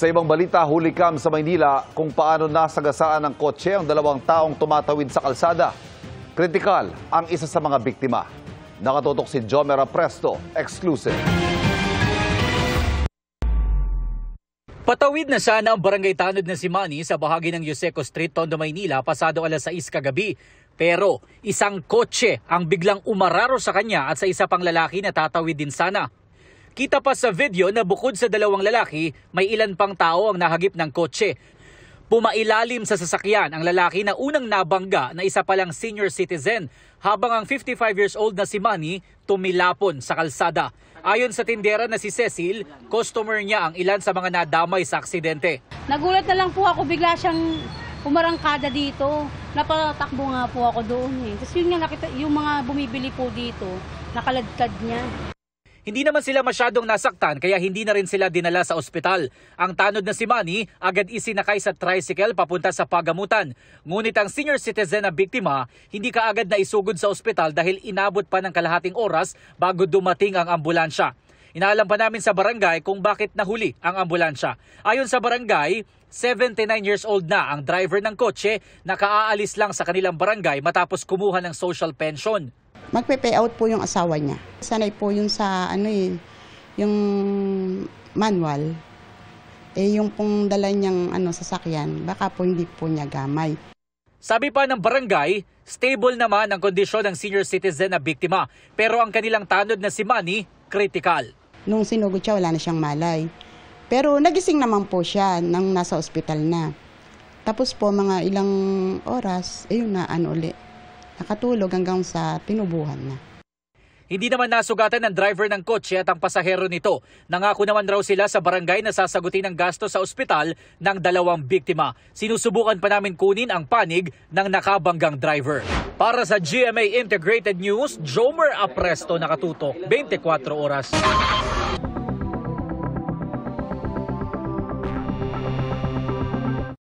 Sa ibang balita, hulikam sa Maynila kung paano nasagasaan ng kotse ang dalawang taong tumatawid sa kalsada. Kritikal ang isa sa mga biktima. Nakatutok si Jomer Apresto, exclusive. Patawid na sana ang barangay tanod na si Manny sa bahagi ng Yuseco Street, Tondo, Maynila pasado alas 6 kagabi. Pero isang kotse ang biglang umararo sa kanya at sa isa pang lalaki na tatawid din sana. Kita pa sa video na bukod sa dalawang lalaki, may ilan pang tao ang nahagip ng kotse. Pumailalim sa sasakyan ang lalaki na unang nabangga na isa palang senior citizen, habang ang 55 years old na si Manny tumilapon sa kalsada. Ayon sa tindera na si Cecil, customer niya ang ilan sa mga nadamay sa aksidente. Nagulat na lang po ako, bigla siyang umarangkada dito. Napatakbo nga po ako doon. Tapos yun nga, nakita, yung mga bumibili po dito, nakaladkad niya. Hindi naman sila masyadong nasaktan kaya hindi na rin sila dinala sa ospital. Ang tanod na si Manny agad isinakay sa tricycle papunta sa pagamutan. Ngunit ang senior citizen na biktima hindi kaagad na isugod sa ospital dahil inabot pa ng kalahating oras bago dumating ang ambulansya. Inaalam pa namin sa barangay kung bakit nahuli ang ambulansya. Ayon sa barangay, 79 years old na ang driver ng kotse na kaaalis lang sa kanilang barangay matapos kumuha ng social pension. Magpe-payout po yung asawa niya. Sanay po yun sa yung manual. Yung pong dala niyang sasakyan, baka po hindi po niya gamay. Sabi pa ng barangay, stable naman ang kondisyon ng senior citizen na biktima. Pero ang kanilang tanod na si Manny, critical. Nung sinugod siya, wala na siyang malay. Pero nagising naman po siya nang nasa ospital na. Tapos po mga ilang oras, ayun na uli. Nakatulog hanggang sa tinubuhan na. Hindi naman nasugatan ng driver ng kotse at ang pasahero nito. Nangako naman raw sila sa barangay na sasagutin ang gasto sa ospital ng dalawang biktima. Sinusubukan pa namin kunin ang panig ng nakabanggang driver. Para sa GMA Integrated News, Jomer Apresto, nakatutok 24 oras.